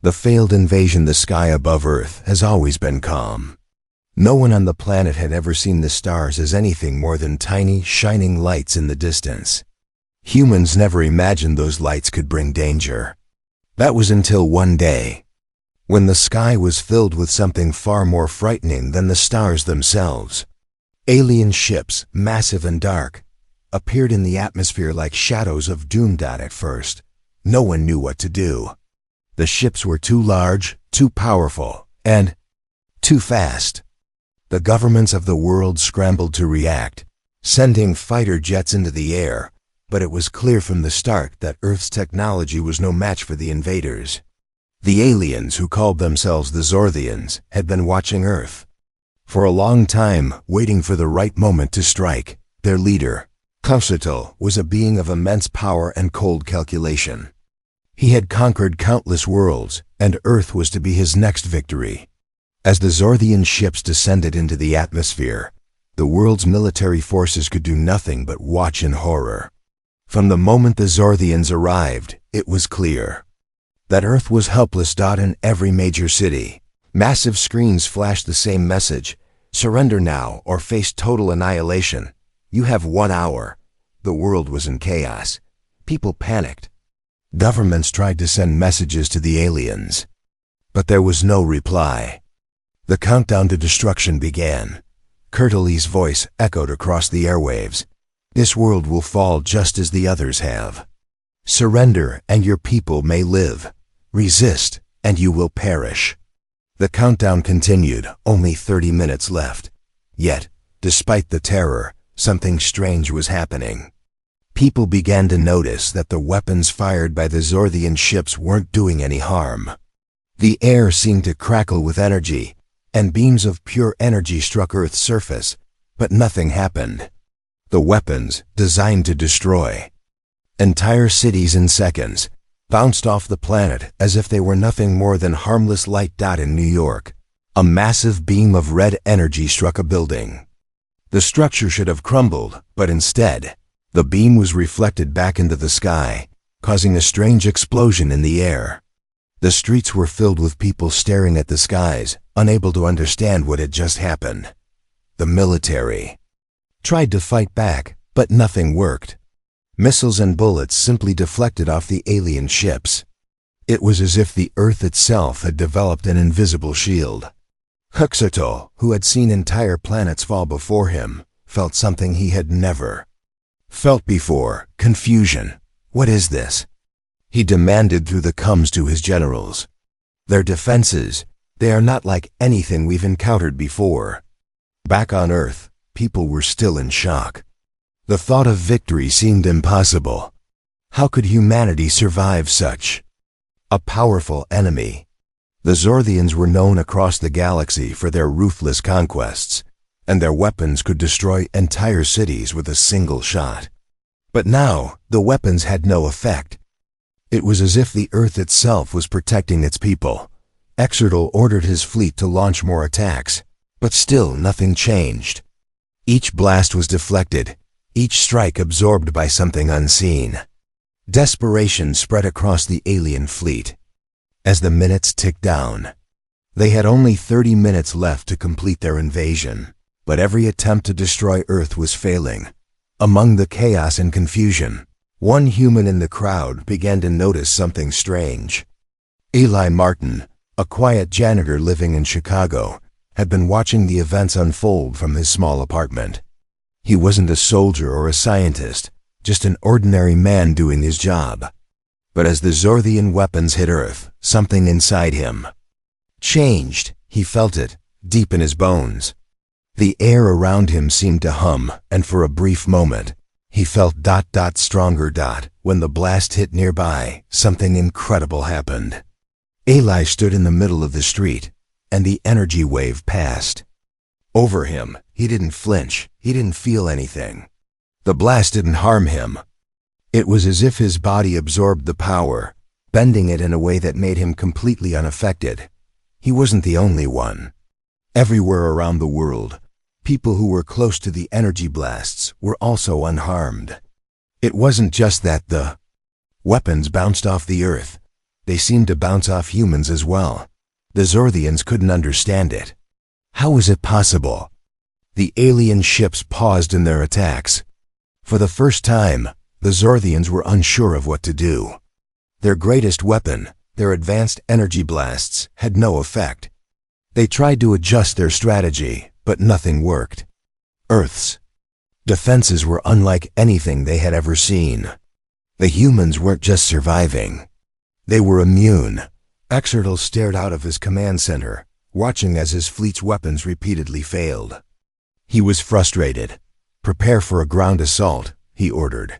The failed invasion. The sky above Earth has always been calm. No one on the planet had ever seen the stars as anything more than tiny, shining lights in the distance. Humans never imagined those lights could bring danger. That was until one day, when the sky was filled with something far more frightening than the stars themselves. Alien ships, massive and dark, appeared in the atmosphere like shadows of doom. At first, no one knew what to do. The ships were too large, too powerful, and too fast. The governments of the world scrambled to react, sending fighter jets into the air, but it was clear from the start that Earth's technology was no match for the invaders. The aliens, who called themselves the Zorthians, had been watching Earth for a long time, waiting for the right moment to strike. Their leader, Galactic, was a being of immense power and cold calculation. He had conquered countless worlds, and Earth was to be his next victory. As the Zorthian ships descended into the atmosphere, the world's military forces could do nothing but watch in horror. From the moment the Zorthians arrived, it was clear that Earth was helpless. In every major city, massive screens flashed the same message: surrender now or face total annihilation. You have 1 hour. The world was in chaos. People panicked. Governments tried to send messages to the aliens, but there was no reply. The countdown to destruction began. Kurtali's voice echoed across the airwaves. This world will fall just as the others have. Surrender and your people may live. Resist and you will perish. The countdown continued, only 30 minutes left. Yet, despite the terror, something strange was happening. People began to notice that the weapons fired by the Zorthian ships weren't doing any harm. The air seemed to crackle with energy, and beams of pure energy struck Earth's surface, but nothing happened. The weapons, designed to destroy entire cities in seconds, bounced off the planet as if they were nothing more than harmless light. In New York, a massive beam of red energy struck a building. The structure should have crumbled, but instead, the beam was reflected back into the sky, causing a strange explosion in the air. The streets were filled with people staring at the skies, unable to understand what had just happened. The military tried to fight back, but nothing worked. Missiles and bullets simply deflected off the alien ships. It was as if the Earth itself had developed an invisible shield. Galactic, who had seen entire planets fall before him, felt something he had never felt before: confusion. What is this? He demanded through the coms to his generals. Their defenses, they are not like anything we've encountered before. Back on Earth, people were still in shock. The thought of victory seemed impossible. How could humanity survive such a powerful enemy? The Zorthians were known across the galaxy for their ruthless conquests, and their weapons could destroy entire cities with a single shot. But now, the weapons had no effect. It was as if the Earth itself was protecting its people. Galactic ordered his fleet to launch more attacks, but still nothing changed. Each blast was deflected, each strike absorbed by something unseen. Desperation spread across the alien fleet. As the minutes ticked down, they had only 30 minutes left to complete their invasion, but every attempt to destroy Earth was failing. Among the chaos and confusion, one human in the crowd began to notice something strange. Eli Martin, a quiet janitor living in Chicago, had been watching the events unfold from his small apartment. He wasn't a soldier or a scientist, just an ordinary man doing his job. But as the Zorthian weapons hit Earth, something inside him changed. He felt it, deep in his bones. The air around him seemed to hum, and for a brief moment, he felt stronger. When the blast hit nearby, something incredible happened. Eli stood in the middle of the street, and the energy wave passed over him. He didn't flinch. He didn't feel anything. The blast didn't harm him. It was as if his body absorbed the power, bending it in a way that made him completely unaffected. He wasn't the only one. Everywhere around the world, people who were close to the energy blasts were also unharmed. It wasn't just that the weapons bounced off the Earth. They seemed to bounce off humans as well. The Zorthians couldn't understand it. How was it possible? The alien ships paused in their attacks. For the first time, the Zorthians were unsure of what to do. Their greatest weapon, their advanced energy blasts, had no effect. They tried to adjust their strategy, but nothing worked. Earth's defenses were unlike anything they had ever seen. The humans weren't just surviving. They were immune. Exertal stared out of his command center, watching as his fleet's weapons repeatedly failed. He was frustrated. "Prepare for a ground assault," he ordered.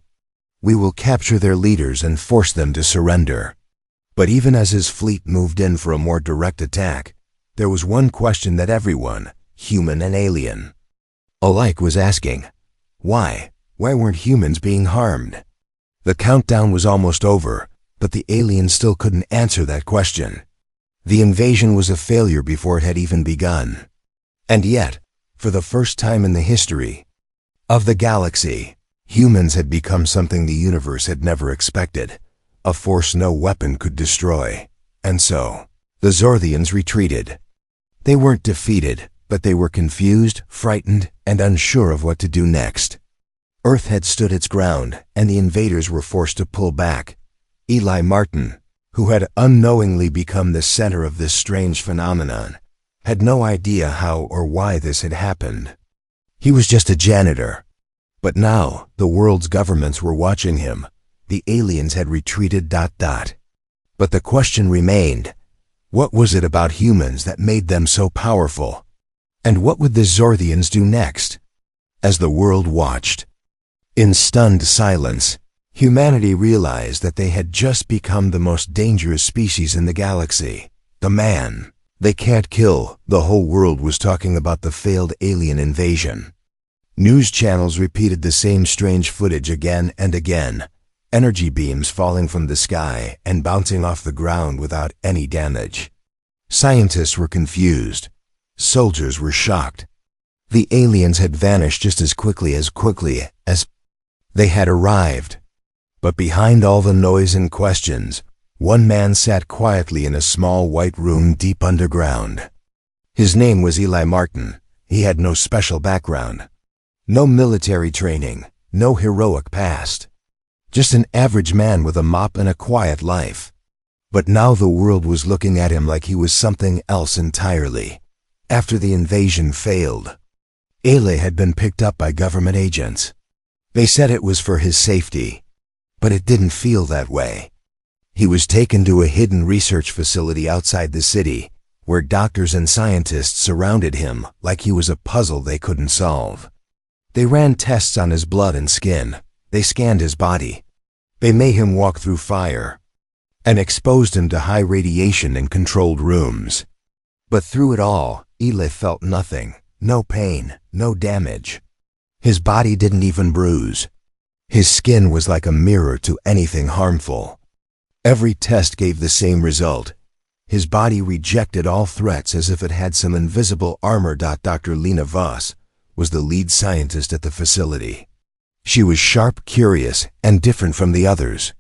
"We will capture their leaders and force them to surrender." But even as his fleet moved in for a more direct attack, there was one question that everyone, human and alien, alike was asking. Why? Why weren't humans being harmed? The countdown was almost over, but the aliens still couldn't answer that question. The invasion was a failure before it had even begun. And yet, for the first time in the history of the galaxy, humans had become something the universe had never expected, a force no weapon could destroy. And so, the Zorthians retreated. They weren't defeated, but they were confused, frightened, and unsure of what to do next. Earth had stood its ground, and the invaders were forced to pull back. Eli Martin, who had unknowingly become the center of this strange phenomenon, had no idea how or why this had happened. He was just a janitor. But now, the world's governments were watching him. The aliens had retreated. But the question remained, what was it about humans that made them so powerful? And what would the Zorthians do next? As the world watched, in stunned silence, humanity realized that they had just become the most dangerous species in the galaxy. The man they can't kill. The whole world was talking about the failed alien invasion. News channels repeated the same strange footage again and again. Energy beams falling from the sky and bouncing off the ground without any damage. Scientists were confused. Soldiers were shocked. The aliens had vanished just as quickly as they had arrived. But behind all the noise and questions, one man sat quietly in a small white room deep underground. His name was Eli Martin. He had no special background, no military training, no heroic past. Just an average man with a mop and a quiet life. But now the world was looking at him like he was something else entirely. After the invasion failed, Eli had been picked up by government agents. They said it was for his safety, but it didn't feel that way. He was taken to a hidden research facility outside the city, where doctors and scientists surrounded him like he was a puzzle they couldn't solve. They ran tests on his blood and skin. They scanned his body. They made him walk through fire and exposed him to high radiation in controlled rooms. But through it all, Eli felt nothing, no pain, no damage. His body didn't even bruise. His skin was like a mirror to anything harmful. Every test gave the same result. His body rejected all threats as if it had some invisible armor. Dr. Lena Voss was the lead scientist at the facility. She was sharp, curious, and different from the others.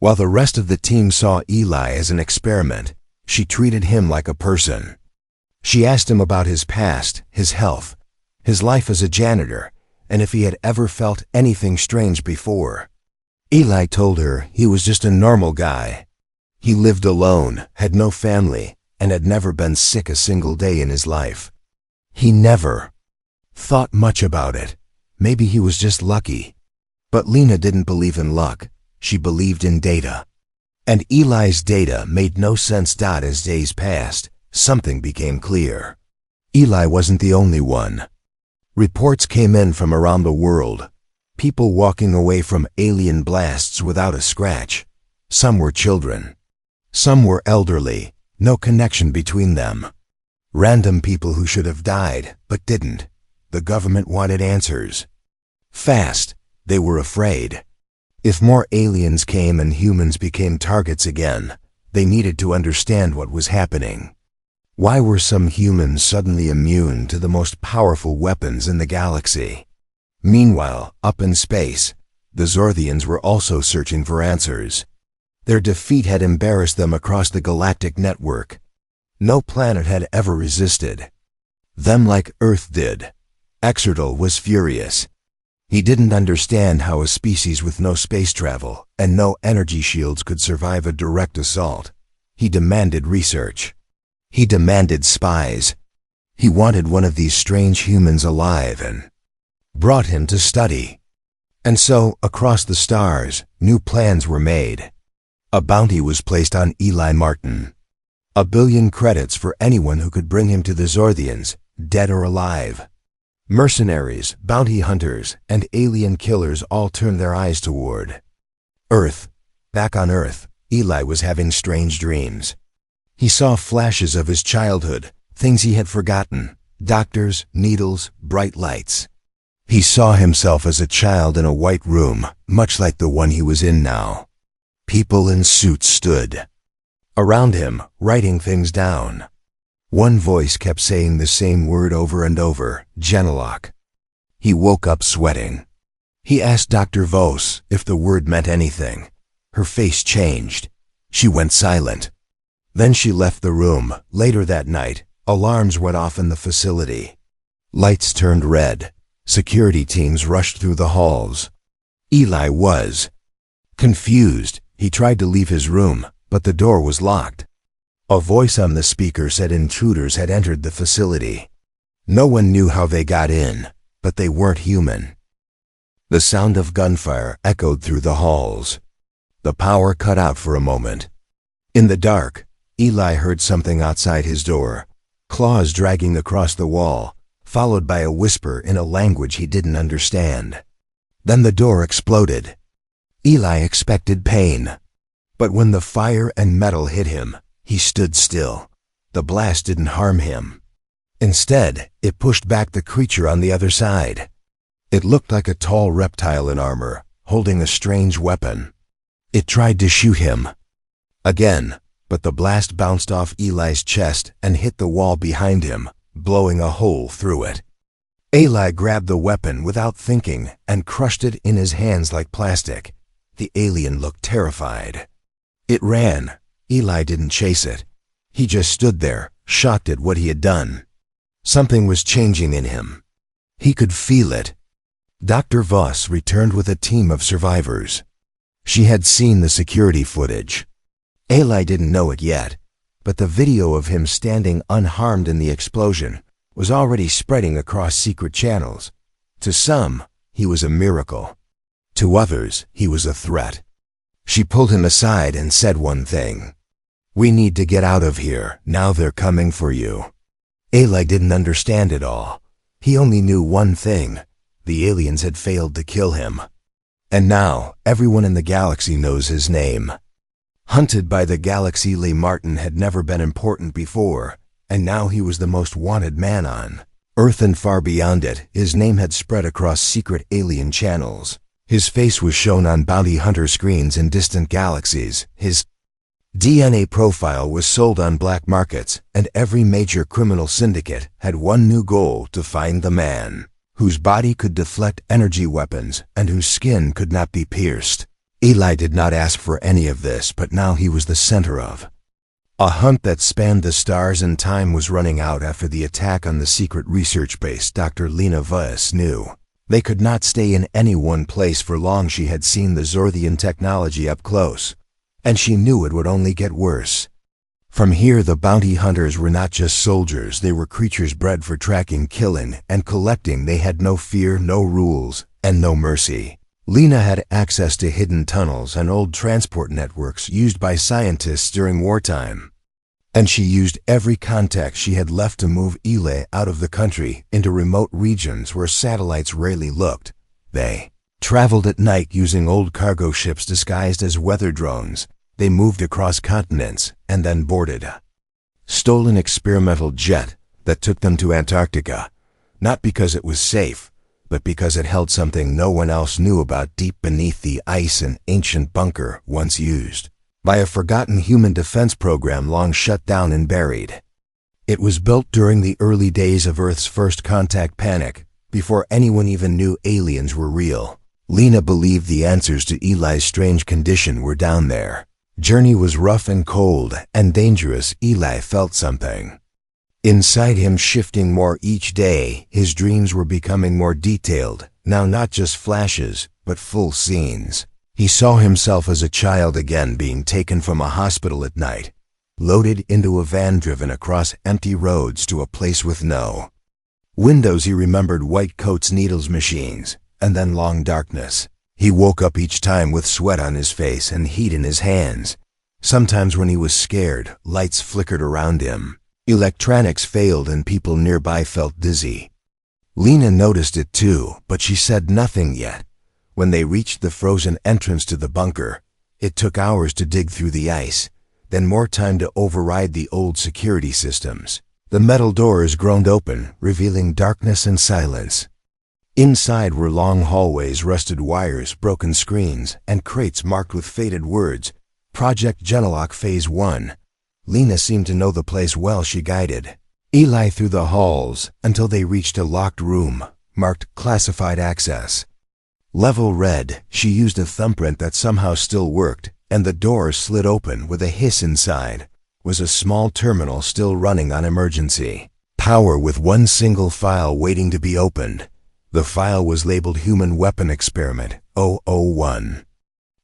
While the rest of the team saw Eli as an experiment, she treated him like a person. She asked him about his past, his health, his life as a janitor, and if he had ever felt anything strange before. Eli told her he was just a normal guy. He lived alone, had no family, and had never been sick a single day in his life. He never thought much about it. Maybe he was just lucky. But Lena didn't believe in luck. She believed in data. And Eli's data made no sense. As days passed, something became clear. Eli wasn't the only one. Reports came in from around the world. People walking away from alien blasts without a scratch. Some were children. Some were elderly. No connection between them. Random people who should have died, but didn't. The government wanted answers. Fast. They were afraid. If more aliens came and humans became targets again, they needed to understand what was happening. Why were some humans suddenly immune to the most powerful weapons in the galaxy? Meanwhile, up in space, the Zorthians were also searching for answers. Their defeat had embarrassed them across the galactic network. No planet had ever resisted them like Earth did. Exertal was furious. He didn't understand how a species with no space travel and no energy shields could survive a direct assault. He demanded research. He demanded spies. He wanted one of these strange humans alive and brought him to study. And so, across the stars, new plans were made. A bounty was placed on Eli Martin. 1 billion credits for anyone who could bring him to the Zorthians, dead or alive. Mercenaries, bounty hunters, and alien killers all turned their eyes toward Earth. Back on Earth, Eli was having strange dreams. He saw flashes of his childhood, things he had forgotten, doctors, needles, bright lights. He saw himself as a child in a white room, much like the one he was in now. People in suits stood around him, writing things down. One voice kept saying the same word over and over, Genelok. He woke up sweating. He asked Dr. Vos if the word meant anything. Her face changed. She went silent. Then she left the room. Later that night, alarms went off in the facility. Lights turned red. Security teams rushed through the halls. Eli was confused. He tried to leave his room, but the door was locked. A voice on the speaker said intruders had entered the facility. No one knew how they got in, but they weren't human. The sound of gunfire echoed through the halls. The power cut out for a moment. In the dark, Eli heard something outside his door, claws dragging across the wall, followed by a whisper in a language he didn't understand. Then the door exploded. Eli expected pain. But when the fire and metal hit him, he stood still. The blast didn't harm him. Instead, it pushed back the creature on the other side. It looked like a tall reptile in armor, holding a strange weapon. It tried to shoot him again, but the blast bounced off Eli's chest and hit the wall behind him, blowing a hole through it. Eli grabbed the weapon without thinking and crushed it in his hands like plastic. The alien looked terrified. It ran. Eli didn't chase it. He just stood there, shocked at what he had done. Something was changing in him. He could feel it. Dr. Voss returned with a team of survivors. She had seen the security footage. Eli didn't know it yet, but the video of him standing unharmed in the explosion was already spreading across secret channels. To some, he was a miracle. To others, he was a threat. She pulled him aside and said one thing. "We need to get out of here. Now they're coming for you." Eli didn't understand it all. He only knew one thing. The aliens had failed to kill him. And now, everyone in the galaxy knows his name. Hunted by the galaxy, Lee Martin had never been important before, and now he was the most wanted man on Earth and far beyond it. His name had spread across secret alien channels. His face was shown on bounty hunter screens in distant galaxies. His DNA profile was sold on black markets, and every major criminal syndicate had one new goal: to find the man whose body could deflect energy weapons and whose skin could not be pierced. Eli did not ask for any of this, but now he was the center of a hunt that spanned the stars, and time was running out after the attack on the secret research base. Dr. Lena Vuss knew they could not stay in any one place for long. She had seen the Zorthian technology up close, and she knew it would only get worse. From here, the bounty hunters were not just soldiers. They were creatures bred for tracking, killing, and collecting. They had no fear, no rules, and no mercy. Lena had access to hidden tunnels and old transport networks used by scientists during wartime. And she used every contact she had left to move Eli out of the country into remote regions where satellites rarely looked. They traveled at night using old cargo ships disguised as weather drones. They moved across continents and then boarded a stolen experimental jet that took them to Antarctica, not because it was safe, but because it held something no one else knew about deep beneath the ice, an ancient bunker once used by a forgotten human defense program long shut down and buried. It was built during the early days of Earth's first contact panic, before anyone even knew aliens were real. Lena believed the answers to Eli's strange condition were down there. Journey was rough and cold and dangerous. Eli felt something inside him shifting more each day. His dreams were becoming more detailed, now not just flashes, but full scenes. He saw himself as a child again, being taken from a hospital at night, loaded into a van, driven across empty roads to a place with no windows. He remembered white coats, needles, machines, and then long darkness. He woke up each time with sweat on his face and heat in his hands. Sometimes when he was scared, lights flickered around him. Electronics failed and people nearby felt dizzy. Lena noticed it too, but she said nothing yet. When they reached the frozen entrance to the bunker, it took hours to dig through the ice, then more time to override the old security systems. The metal doors groaned open, revealing darkness and silence. Inside were long hallways, rusted wires, broken screens, and crates marked with faded words. Project Genelok Phase 1. Lena seemed to know the place well. She guided Eli through the halls until they reached a locked room, marked Classified Access. Level Red. She used a thumbprint that somehow still worked, and the door slid open with a hiss. Inside was a small terminal still running on emergency power with one single file waiting to be opened. The file was labeled Human Weapon Experiment 001.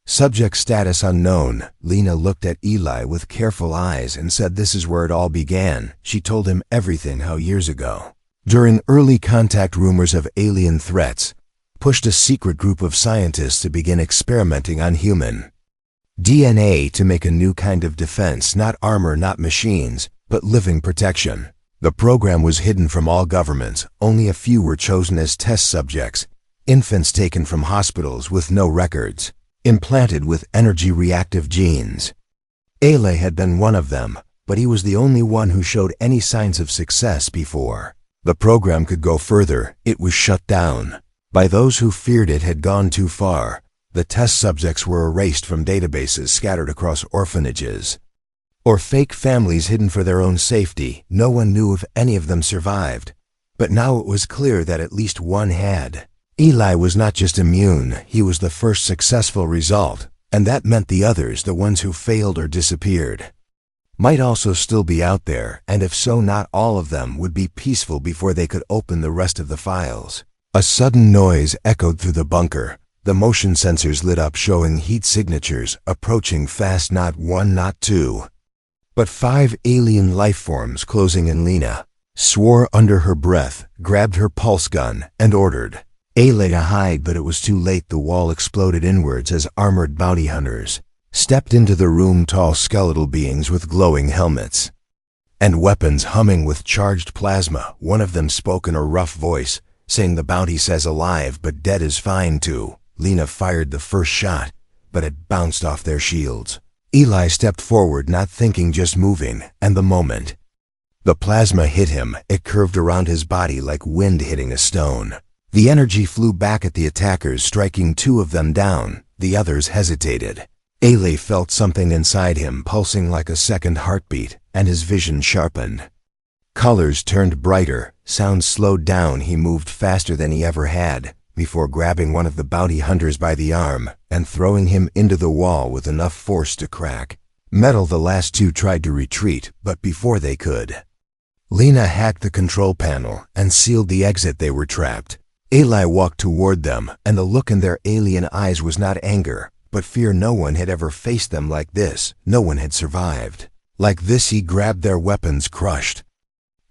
Subject status unknown. Lena looked at Eli with careful eyes and said, "This is where it all began." She told him everything, how years ago, during early contact, rumors of alien threats pushed a secret group of scientists to begin experimenting on human DNA to make a new kind of defense, not armor, not machines, but living protection. The program was hidden from all governments. Only a few were chosen as test subjects, infants taken from hospitals with no records, implanted with energy-reactive genes. Eli had been one of them, but he was the only one who showed any signs of success before the program could go further. It was shut down by those who feared it had gone too far. The test subjects were erased from databases scattered across orphanages or fake families hidden for their own safety. No one knew if any of them survived, but now it was clear that at least one had. Eli was not just immune, he was the first successful result, and that meant the others, the ones who failed or disappeared, might also still be out there, and if so, not all of them would be peaceful before they could open the rest of the files. A sudden noise echoed through the bunker. The motion sensors lit up, showing heat signatures approaching fast, not one, not two, but 5 alien life forms closing in. Lena swore under her breath, grabbed her pulse gun, and ordered Eli to hide, but it was too late. The wall exploded inwards as armored bounty hunters stepped into the room, tall skeletal beings with glowing helmets and weapons humming with charged plasma. One of them spoke in a rough voice, saying, "The bounty says alive, but dead is fine too." Lena fired the first shot, but it bounced off their shields. Eli stepped forward, not thinking, just moving, and the moment the plasma hit him, it curved around his body like wind hitting a stone. The energy flew back at the attackers, striking 2 of them down. The others hesitated. Eli felt something inside him pulsing like a second heartbeat, and his vision sharpened. Colors turned brighter, sounds slowed down. He moved faster than he ever had, before grabbing one of the bounty hunters by the arm and throwing him into the wall with enough force to crack metal. The last 2 tried to retreat, but before they could, Lena hacked the control panel and sealed the exit. They were trapped. Eli walked toward them, and the look in their alien eyes was not anger, but fear. No one had ever faced them like this. No one had survived like this. He grabbed their weapons, crushed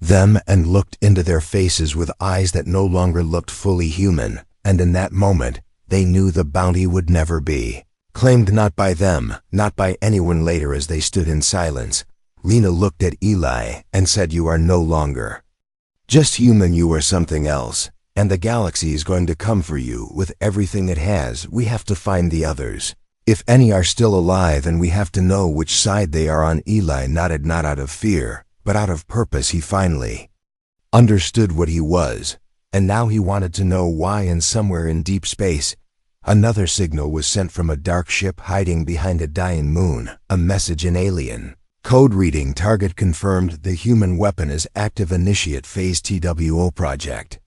them, and looked into their faces with eyes that no longer looked fully human. And in that moment, they knew the bounty would never be claimed, not by them, not by anyone. Later, as they stood in silence, Lena looked at Eli and said, "You are no longer just human, you are something else, and the galaxy is going to come for you with everything it has. We have to find the others. If any are still alive, and we have to know which side they are on." Eli nodded, not out of fear, but out of purpose. He finally understood what he was, and now he wanted to know why. And somewhere in deep space, another signal was sent from a dark ship hiding behind a dying moon. A message in alien code reading, "Target confirmed. The human weapon is active. Initiate phase TWO project."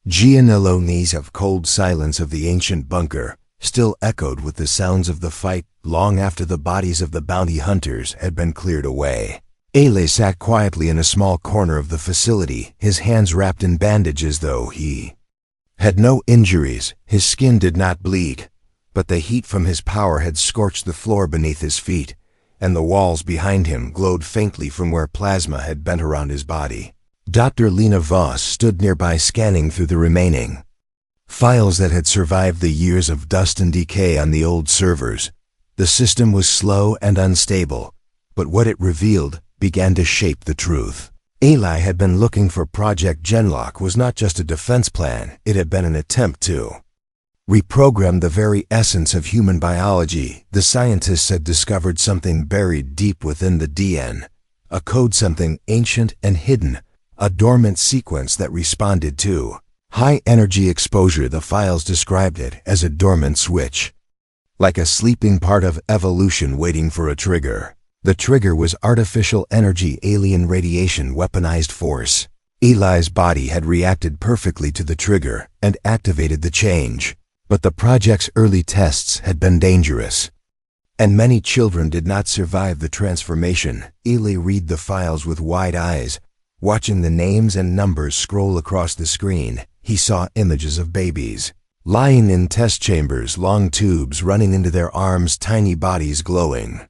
Gianello. Knees of cold silence of the ancient bunker still echoed with the sounds of the fight long after the bodies of the bounty hunters had been cleared away. Eli sat quietly in a small corner of the facility, his hands wrapped in bandages. Though he had no injuries, his skin did not bleed, but the heat from his power had scorched the floor beneath his feet, and the walls behind him glowed faintly from where plasma had bent around his body. Dr. Lena Voss stood nearby, scanning through the remaining files that had survived the years of dust and decay on the old servers. The system was slow and unstable, but what it revealed began to shape the truth. Eli had been looking for Project Genlock was not just a defense plan, it had been an attempt to reprogram the very essence of human biology. The scientists had discovered something buried deep within the DN, a code, something ancient and hidden, a dormant sequence that responded to high-energy exposure. The files described it as a dormant switch, like a sleeping part of evolution waiting for a trigger. The trigger was artificial energy, alien radiation, weaponized force. Eli's body had reacted perfectly to the trigger and activated the change. But the project's early tests had been dangerous, and many children did not survive the transformation. Eli read the files with wide eyes, watching the names and numbers scroll across the screen. He saw images of babies lying in test chambers, long tubes running into their arms, tiny bodies glowing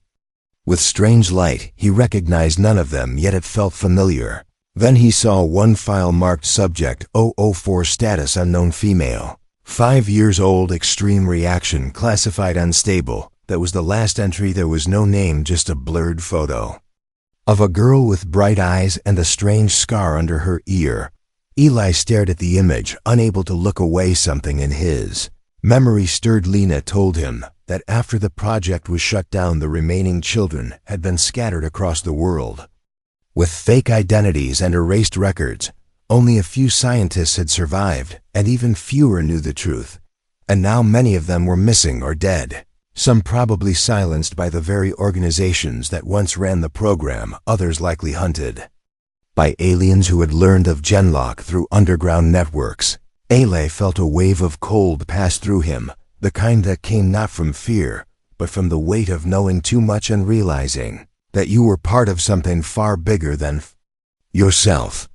with strange light. He recognized none of them, yet it felt familiar. Then he saw one file marked Subject 004, status unknown, female, 5 years old, extreme reaction, classified unstable. That was the last entry. There was no name, just a blurred photo of a girl with bright eyes and a strange scar under her ear. Eli stared at the image, unable to look away. Something in his memory stirred. Lena told him that after the project was shut down, the remaining children had been scattered across the world with fake identities and erased records. Only a few scientists had survived, and even fewer knew the truth. And now many of them were missing or dead. Some probably silenced by the very organizations that once ran the program, others likely hunted by aliens who had learned of Genlock through underground networks. Eli felt a wave of cold pass through him, the kind that came not from fear, but from the weight of knowing too much and realizing that you were part of something far bigger than yourself.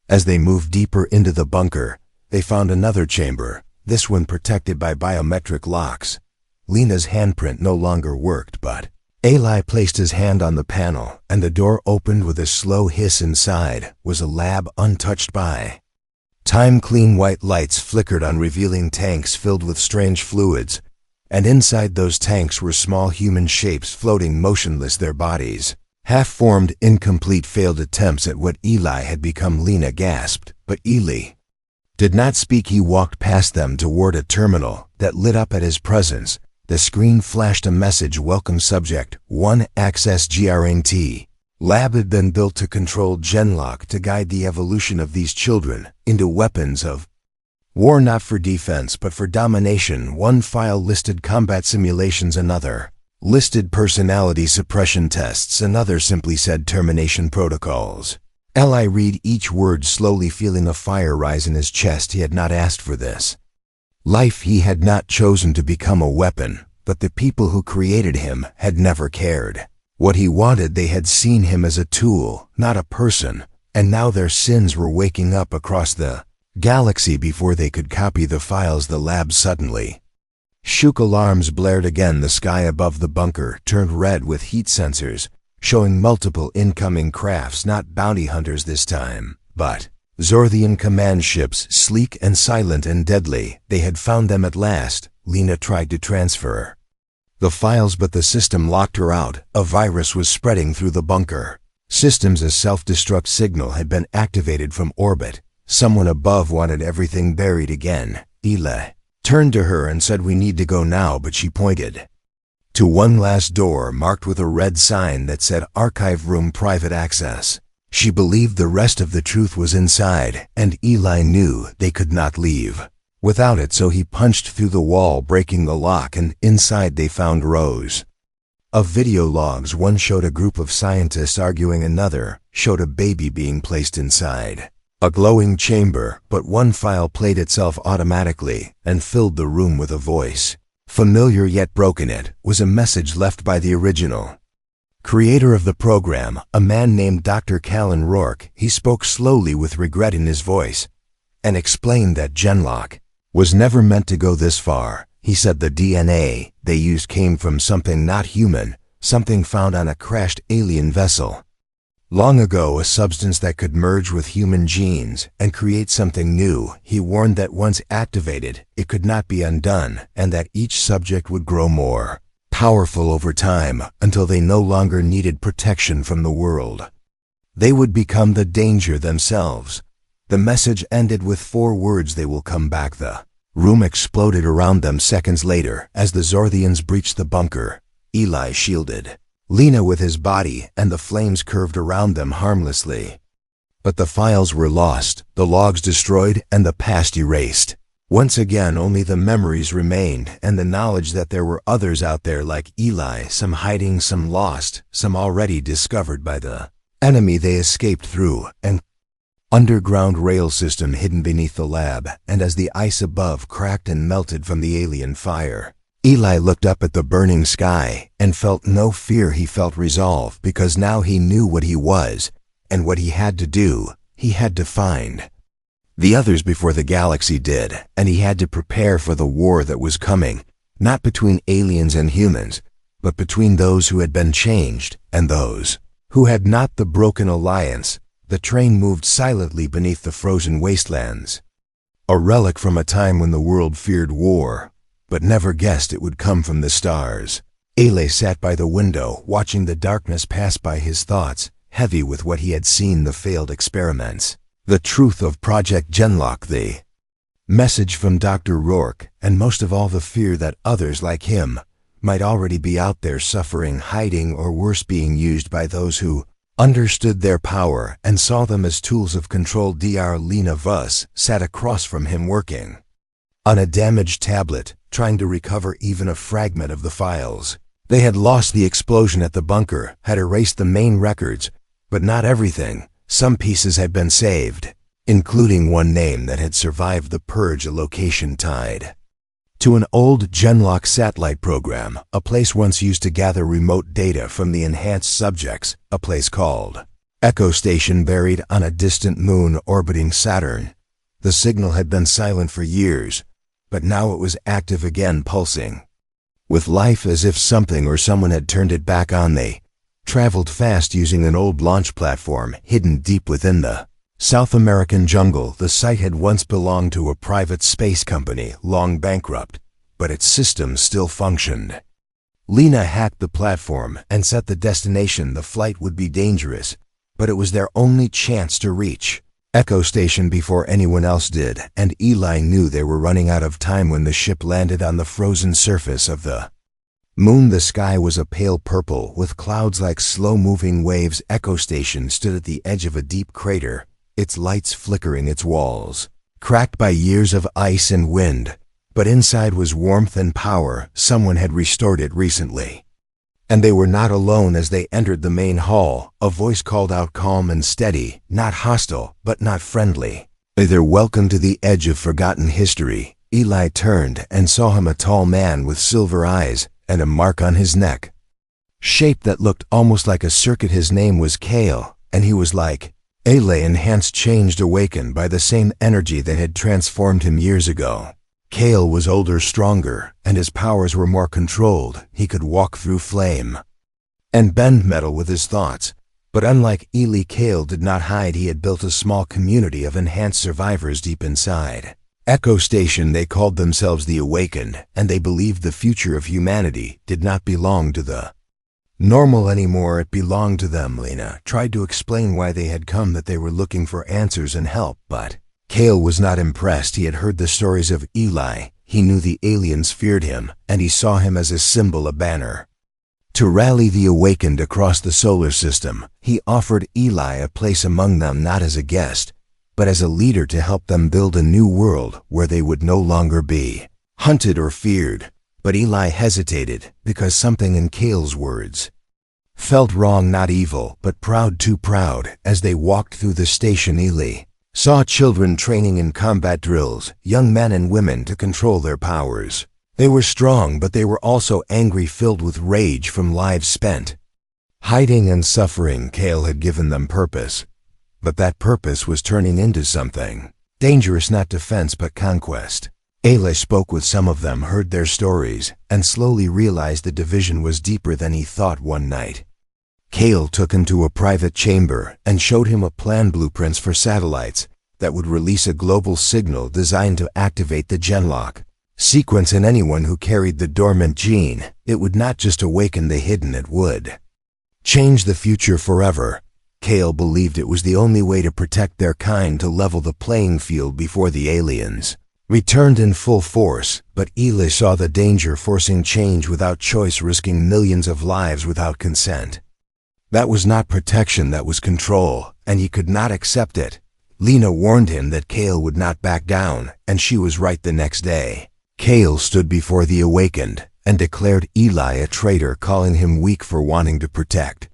As they moved deeper into the bunker, they found another chamber, this one protected by biometric locks. Lena's handprint no longer worked, but Eli placed his hand on the panel, and the door opened with a slow hiss. Inside was a lab untouched by time. Clean white lights flickered on revealing tanks filled with strange fluids, and inside those tanks were small human shapes floating motionless, their bodies half-formed, incomplete, failed attempts at what Eli had become. Lena gasped, but Eli did not speak. He walked past them toward a terminal that lit up at his presence. The screen flashed a message: Welcome Subject 1, access GRNT. Lab had been built to control Genlock, to guide the evolution of these children into weapons of war, not for defense but for domination. One file listed combat simulations, another listed personality suppression tests, another simply said termination protocols. Eli read each word slowly, feeling a fire rise in his chest. He had not asked for this life. He had not chosen to become a weapon, but the people who created him had never cared what he wanted. They had seen him as a tool, not a person, and now their sins were waking up across the galaxy before they could copy the files. The lab suddenly shook. Alarms blared again. The sky above the bunker turned red with heat sensors, showing multiple incoming crafts, not bounty hunters this time, but Zorthian command ships, sleek and silent and deadly. They had found them at last. Lena tried to transfer the files, but the system locked her out. A virus was spreading through the bunker. Systems, a self-destruct signal had been activated from orbit. Someone above wanted everything buried again. Eli turned to her and said, "We need to go now," but she pointed to one last door marked with a red sign that said Archive Room, Private Access. She believed the rest of the truth was inside, and Eli knew they could not leave without it, so he punched through the wall, breaking the lock, and inside they found rows of video logs. One showed a group of scientists arguing, another showed a baby being placed inside a glowing chamber, but one file played itself automatically and filled the room with a voice. Familiar yet broken, it was a message left by the original creator of the program, a man named Dr. Callan Rourke. He spoke slowly with regret in his voice and explained that Genlock was never meant to go this far. He said the DNA they used came from something not human, something found on a crashed alien vessel. Long ago, a substance that could merge with human genes and create something new. He warned that once activated, it could not be undone, and that each subject would grow more powerful over time until they no longer needed protection from the world. They would become the danger themselves. The message ended with 4 words: they will come back. The room exploded around them seconds later as the Zorthians breached the bunker. Eli shielded Lena with his body, and the flames curved around them harmlessly. But the files were lost, the logs destroyed, and the past erased. Once again, only the memories remained, and the knowledge that there were others out there like Eli, some hiding, some lost, some already discovered by the enemy they escaped through an underground rail system hidden beneath the lab. And as the ice above cracked and melted from the alien fire, Eli looked up at the burning sky and felt no fear. He felt resolve, because now he knew what he was and what he had to do. He had to find the others before the galaxy did, and he had to prepare for the war that was coming, not between aliens and humans, but between those who had been changed and those who had not. The broken alliance. The train moved silently beneath the frozen wastelands, a relic from a time when the world feared war, but never guessed it would come from the stars. Ele sat by the window, watching the darkness pass by. His thoughts heavy with what he had seen, the failed experiments, the truth of Project Genlock, the message from Dr. Rourke, and most of all the fear that others like him might already be out there suffering, hiding, or worse, being used by those who understood their power and saw them as tools of control. Dr. Lena Vuss sat across from him, working on a damaged tablet, trying to recover even a fragment of the files. They had lost. The explosion at the bunker had erased the main records, but not everything. Some pieces had been saved, including one name that had survived the purge, a location tied to an old Genlock satellite program, a place once used to gather remote data from the enhanced subjects, a place called Echo Station, buried on a distant moon orbiting Saturn. The signal had been silent for years, but now it was active again, pulsing with life, as if something or someone had turned it back on. They traveled fast using an old launch platform hidden deep within the South American jungle. The site had once belonged to a private space company, long bankrupt, but its systems still functioned. Lena hacked the platform and set the destination. The flight would be dangerous, but it was their only chance to reach Echo Station before anyone else did, and Eli knew they were running out of time when the ship landed on the frozen surface of the moon. The sky was a pale purple with clouds like slow-moving waves. Echo Station stood at the edge of a deep crater, its lights flickering, its walls cracked by years of ice and wind, but inside was warmth and power. Someone had restored it recently. And they were not alone. As they entered the main hall, a voice called out, calm and steady, not hostile, but not friendly. "They're welcome to the edge of forgotten history." Eli turned and saw him, a tall man with silver eyes and a mark on his neck, shape that looked almost like a circuit. His name was Kale, and he was like Ele, enhanced, changed, awakened by the same energy that had transformed him years ago. Kale was older, stronger, and his powers were more controlled. He could walk through flame and bend metal with his thoughts. But unlike Eli, Kale did not hide. He had built a small community of enhanced survivors deep inside Echo Station. They called themselves the Awakened, and they believed the future of humanity did not belong to the normal anymore. It belonged to them. Lena tried to explain why they had come, that they were looking for answers and help, but Kale was not impressed. He had heard the stories of Eli. He knew the aliens feared him, and he saw him as a symbol, a banner to rally the Awakened across the solar system. He offered Eli a place among them, not as a guest, but as a leader, to help them build a new world where they would no longer be hunted or feared. But Eli hesitated, because something in Kale's words felt wrong. Not evil, but proud, too proud. As they walked through the station, Eli saw children training in combat drills, young men and women to control their powers. They were strong, but they were also angry, filled with rage from lives spent. Hiding and suffering, Kale had given them purpose. But that purpose was turning into something dangerous, not defense but conquest. Ayla spoke with some of them, heard their stories, and slowly realized the division was deeper than he thought. One night, Kale took him to a private chamber and showed him a plan, blueprints for satellites that would release a global signal designed to activate the genlock sequence in anyone who carried the dormant gene. It would not just awaken the hidden, it would change the future forever. Kale believed it was the only way to protect their kind, to level the playing field before the aliens returned in full force. But Eli saw the danger, forcing change without choice, risking millions of lives without consent. That was not protection, that was control, and he could not accept it. Lena warned him that Kale would not back down, and she was right. The next day, Kale stood before the awakened and declared Eli a traitor, calling him weak for wanting to protect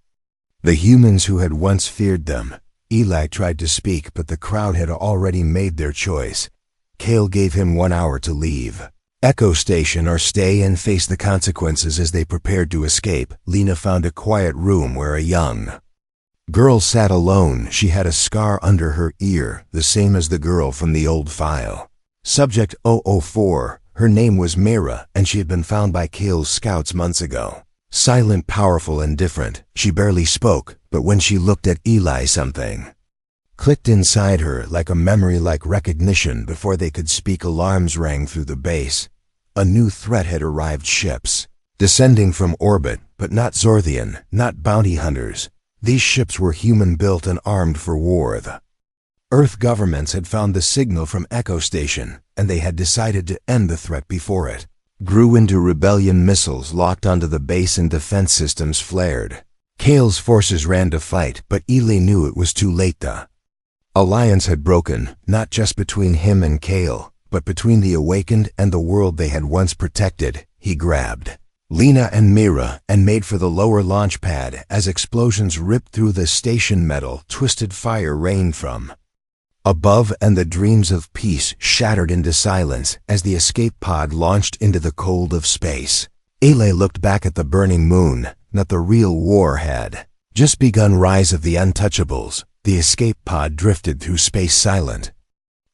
the humans who had once feared them. Eli tried to speak, but the crowd had already made their choice. Kale gave him 1 hour to leave Echo Station or stay and face the consequences. As they prepared to escape, Lena found a quiet room where a young girl sat alone. She had a scar under her ear, the same as the girl from the old file. Subject 004. Her name was Mira, and she had been found by Kale's scouts months ago. Silent, powerful, and different, she barely spoke, but when she looked at Eli, something clicked inside her, like a memory, like recognition. Before they could speak, alarms rang through the base. A new threat had arrived, ships descending from orbit, but not Zorthian, not bounty hunters. These ships were human-built and armed for war. The Earth governments had found the signal from Echo Station, and they had decided to end the threat before it grew into rebellion. Missiles locked onto the base and defense systems flared. Kale's forces ran to fight, but Eli knew it was too late. The alliance had broken, not just between him and Kale, but between the awakened and the world they had once protected. He grabbed Lena and Mira and made for the lower launch pad. As explosions ripped through the station, metal twisted, fire rained from above, and the dreams of peace shattered into silence as the escape pod launched into the cold of space. Eli looked back at the burning moon. Not the real war had just begun. Rise of the Untouchables. The escape pod drifted through space, silent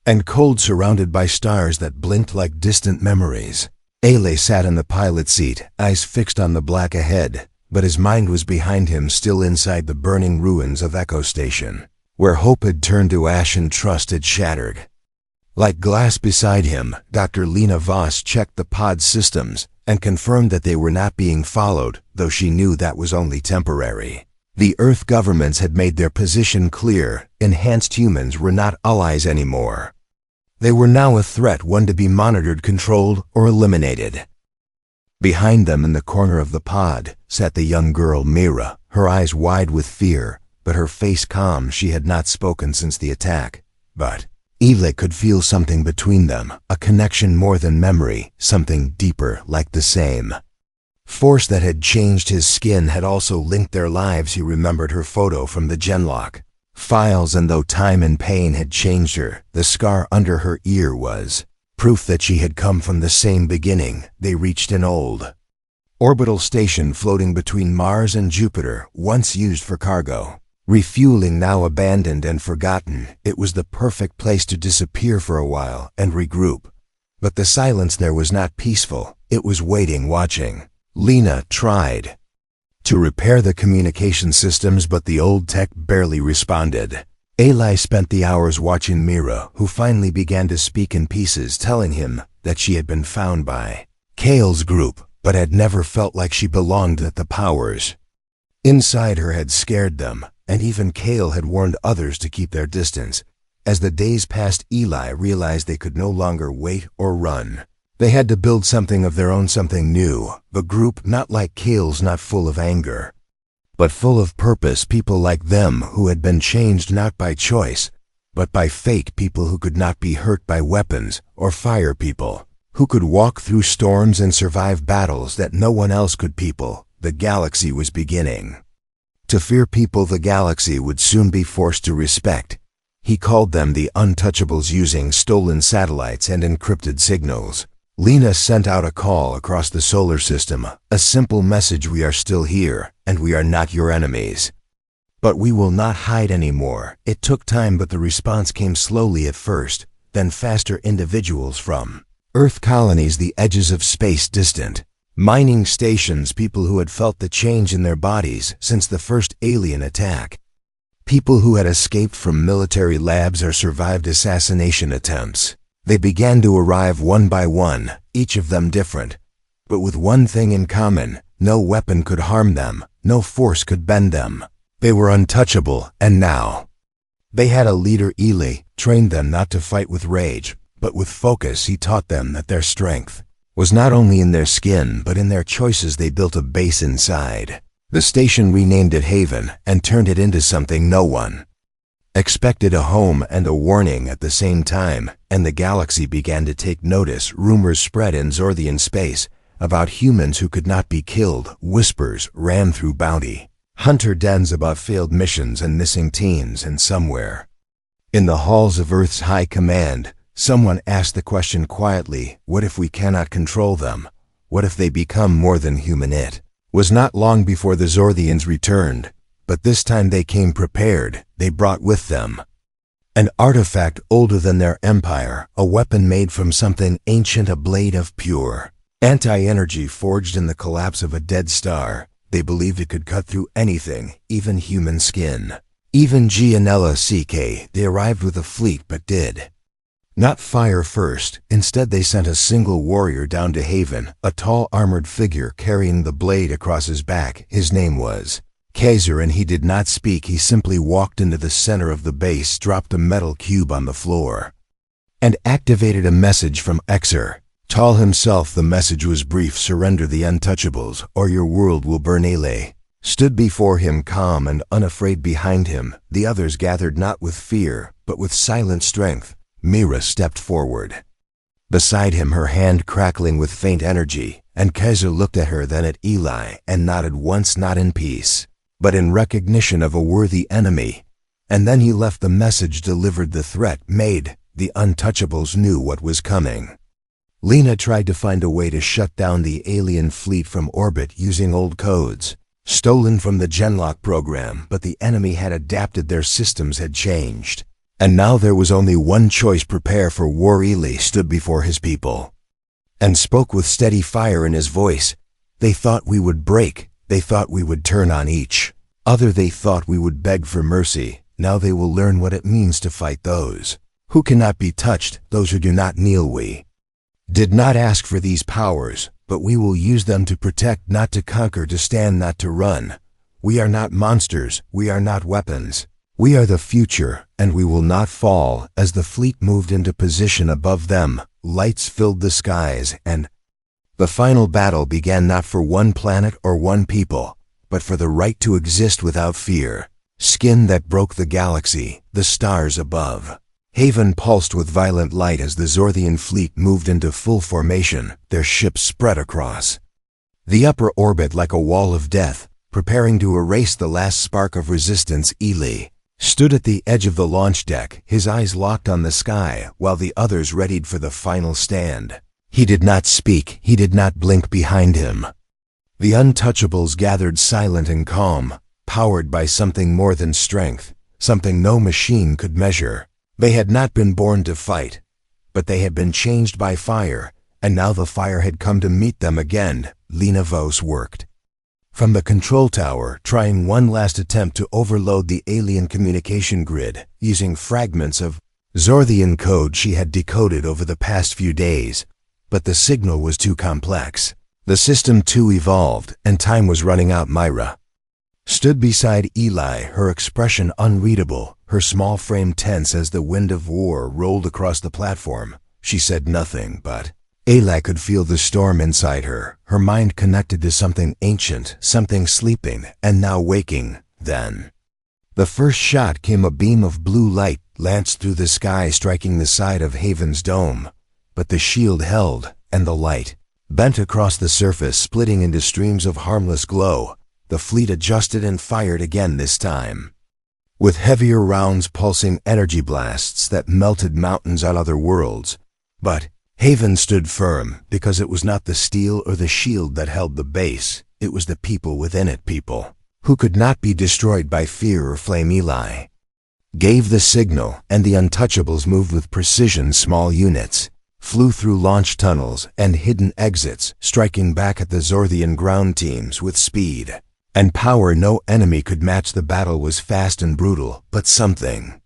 and cold, surrounded by stars that blinked like distant memories. Eli sat in the pilot seat, eyes fixed on the black ahead, but his mind was behind him, still inside the burning ruins of Echo Station, where hope had turned to ash and trust had shattered. Like glass beside him, Dr. Lena Voss checked the pod systems and confirmed that they were not being followed, though she knew that was only temporary. The Earth governments had made their position clear. Enhanced humans were not allies anymore. They were now a threat, one to be monitored, controlled, or eliminated. Behind them, in the corner of the pod, sat the young girl Mira, her eyes wide with fear, but her face calm. She had not spoken since the attack, but Eli could feel something between them, a connection more than memory, something deeper, like the same force that had changed his skin had also linked their lives. He remembered her photo from the genlock files, and though time and pain had changed her, the scar under her ear was proof that she had come from the same beginning. They reached an old orbital station floating between Mars and Jupiter, once used for cargo refueling, now abandoned and forgotten. It was the perfect place to disappear for a while and regroup. But the silence there was not peaceful. It was waiting, watching. Lena tried to repair the communication systems, but the old tech barely responded. Eli spent the hours watching Mira, who finally began to speak in pieces, telling him that she had been found by Kale's group, but had never felt like she belonged, that the powers inside her had scared them, and even Kale had warned others to keep their distance. As the days passed, Eli realized they could no longer wait or run. They had to build something of their own, something new. The group, not like Kale's, not full of anger, but full of purpose. People like them who had been changed not by choice, but by fate. People who could not be hurt by weapons or fire. People who could walk through storms and survive battles that no one else could. People the galaxy was beginning to fear. People the galaxy would soon be forced to respect. He called them the Untouchables, using stolen satellites and encrypted signals Lena sent out a call across the solar system, a simple message: we are still here, and we are not your enemies. But we will not hide anymore. It took time, but the response came slowly at first, then faster. Individuals from Earth colonies, the edges of space, distant mining stations, people who had felt the change in their bodies since the first alien attack. People who had escaped from military labs or survived assassination attempts. They began to arrive one by one, each of them different, but with one thing in common: no weapon could harm them, no force could bend them. They were untouchable, and now they had a leader. Ely trained them not to fight with rage, but with focus. He taught them that their strength was not only in their skin, but in their choices. They built a base inside the station, renamed it Haven, and turned it into something no one expected: a home and a warning at the same time. And the galaxy began to take notice. Rumors spread in Zorthian space about humans who could not be killed. Whispers ran through bounty hunter dens about failed missions and missing teens. And somewhere in the halls of Earth's high command, someone asked the question quietly: what if we cannot control them? What if they become more than human? It was not long before the Zorthians returned, but this time they came prepared. They brought with them an artifact older than their empire, a weapon made from something ancient, a blade of pure anti-energy forged in the collapse of a dead star. They believed it could cut through anything, even human skin. Even Gianella CK. They arrived with a fleet, but did not fire first. Instead, they sent a single warrior down to Haven, a tall armored figure carrying the blade across his back. His name was Kaiser, and he did not speak. He simply walked into the center of the base, dropped a metal cube on the floor, and activated a message from Exer. Tall himself, the message was brief: surrender the untouchables, or your world will burn. Ele stood before him, calm and unafraid. Behind him, the others gathered, not with fear, but with silent strength. Mira stepped forward beside him, her hand crackling with faint energy, and Kaiser looked at her, then at Eli, and nodded once, not in peace, but in recognition of a worthy enemy. And then he left. The message delivered, the threat made. The untouchables knew what was coming. Lena tried to find a way to shut down the alien fleet from orbit using old codes stolen from the Genlock program, but the enemy had adapted. Their systems had changed, and now there was only one choice: prepare for war. Eli stood before his people and spoke with steady fire in his voice. They thought we would break. They thought we would turn on each other. They thought we would beg for mercy. Now they will learn what it means to fight those who cannot be touched, those who do not kneel. We did not ask for these powers, but we will use them to protect, not to conquer, to stand, not to run. We are not monsters. We are not weapons. We are the future, and we will not fall. As the fleet moved into position above them, lights filled the skies, and the final battle began, not for one planet or one people, but for the right to exist without fear. Skin that broke the galaxy, the stars above. Haven pulsed with violent light as the Zorthian fleet moved into full formation, their ships spread across the upper orbit like a wall of death, preparing to erase the last spark of resistance. Eli stood at the edge of the launch deck, his eyes locked on the sky, while the others readied for the final stand. He did not speak, he did not blink. Behind him, the untouchables gathered, silent and calm, powered by something more than strength, something no machine could measure. They had not been born to fight, but they had been changed by fire, and now the fire had come to meet them again. Lena Vos worked from the control tower, trying one last attempt to overload the alien communication grid, using fragments of Zorthian code she had decoded over the past few days. But the signal was too complex. The system too evolved, and time was running out. Myra stood beside Eli, her expression unreadable, her small frame tense as the wind of war rolled across the platform. She said nothing, but Eli could feel the storm inside her, her mind connected to something ancient, something sleeping and now waking. Then the first shot came. A beam of blue light lanced through the sky, striking the side of Haven's dome. But the shield held, and the light bent across the surface, splitting into streams of harmless glow. The fleet adjusted and fired again, this time with heavier rounds, pulsing energy blasts that melted mountains on other worlds. But Haven stood firm because it was not the steel or the shield that held the base, it was the people within it, people who could not be destroyed by fear or flame. Eli gave the signal, and the untouchables moved with precision. Small units flew through launch tunnels and hidden exits, striking back at the Zorthian ground teams with speed and power no enemy could match. The battle was fast and brutal, but something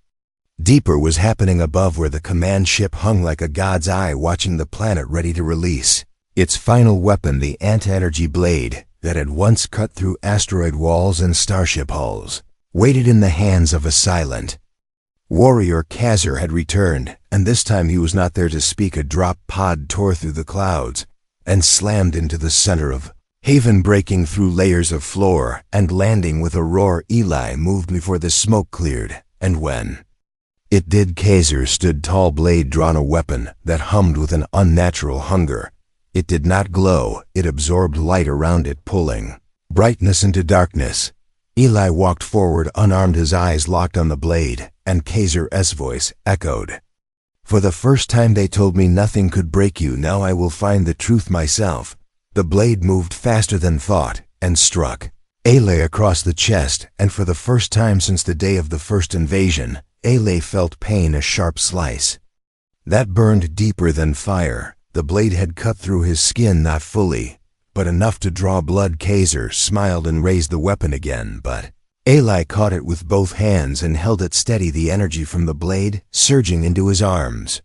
deeper was happening above, where the command ship hung like a god's eye, watching the planet, ready to release its final weapon, the anti-energy blade that had once cut through asteroid walls and starship hulls, waited in the hands of a silent warrior. Kazir had returned, and this time he was not there to speak. A drop pod tore through the clouds and slammed into the center of Haven, breaking through layers of floor and landing with a roar. Eli moved before the smoke cleared, and when it did, Kazir stood tall, blade drawn, a weapon that hummed with an unnatural hunger. It did not glow, it absorbed light around it, pulling brightness into darkness. Eli walked forward unarmed, his eyes locked on the blade, and Kazir's voice echoed. For the first time they told me nothing could break you, now I will find the truth myself. The blade moved faster than thought and struck Ele across the chest, and for the first time since the day of the first invasion, Ele felt pain, a sharp slice that burned deeper than fire. The blade had cut through his skin, not fully, but enough to draw blood. Kazir smiled and raised the weapon again, but Eli caught it with both hands and held it steady, the energy from the blade surging into his arms,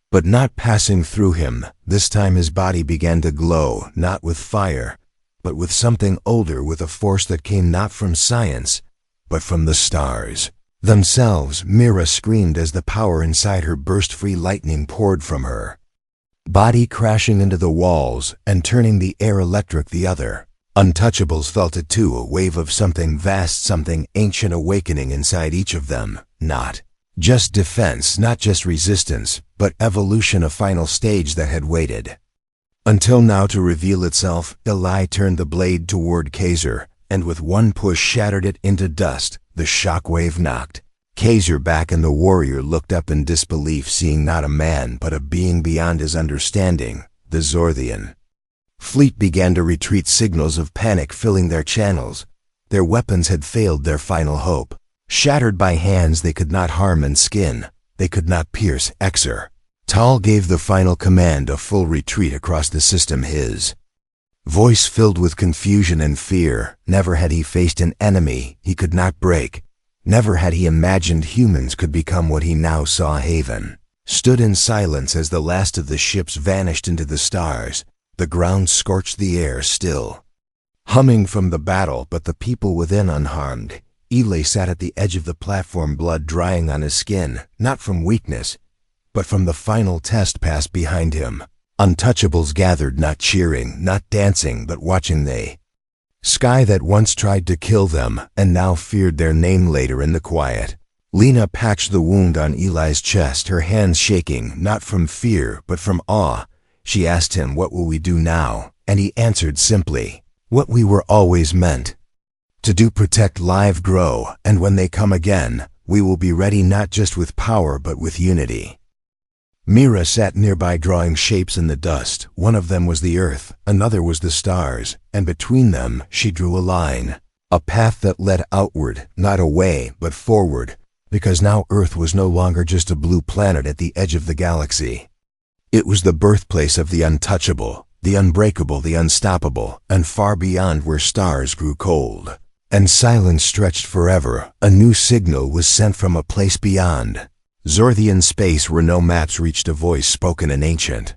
but not passing through him. This time his body began to glow, not with fire, but with something older, with a force that came not from science, but from the stars themselves. Mira screamed as the power inside her burst free. Lightning poured from her body, crashing into the walls and turning the air electric. The other untouchables felt it too, a wave of something vast, something ancient awakening inside each of them. Not just defense, not just resistance, but evolution, a final stage that had waited until now to reveal itself. Eli turned the blade toward Kazir, and with one push shattered it into dust. The shockwave knocked Kazir back, and the warrior looked up in disbelief, seeing not a man but a being beyond his understanding. The Zorthian fleet began to retreat, signals of panic filling their channels. Their weapons had failed, their final hope shattered by hands they could not harm, and skin they could not pierce. Exer Tal gave the final command, a full retreat across the system, his voice filled with confusion and fear. Never had he faced an enemy he could not break. Never had he imagined humans could become what he now saw. Haven stood in silence as the last of the ships vanished into the stars. The ground scorched the air, still humming from the battle, but the people within unharmed. Eli sat at the edge of the platform, blood drying on his skin, not from weakness, but from the final test passed behind him. Untouchables gathered, not cheering, not dancing, but watching. The sky that once tried to kill them and now feared their name. Later in the quiet, Lena patched the wound on Eli's chest, her hands shaking, not from fear but from awe. She asked him, "What will we do now?" And he answered simply, "What we were always meant to do, protect, live, grow, and when they come again, we will be ready, not just with power but with unity." Mira sat nearby, drawing shapes in the dust. One of them was the earth, another was the stars, and between them she drew a line, a path that led outward, not away, but forward, because now Earth was no longer just a blue planet at the edge of the galaxy. It was the birthplace of the untouchable, the unbreakable, the unstoppable, and far beyond, where stars grew cold and silence stretched forever, a new signal was sent from a place beyond. Zorthian space, where no maps reached, a voice spoken in ancient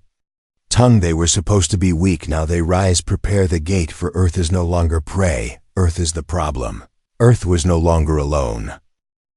tongue. They were supposed to be weak, now they rise. Prepare the gate, for Earth is no longer prey, Earth is the problem. Earth was no longer alone.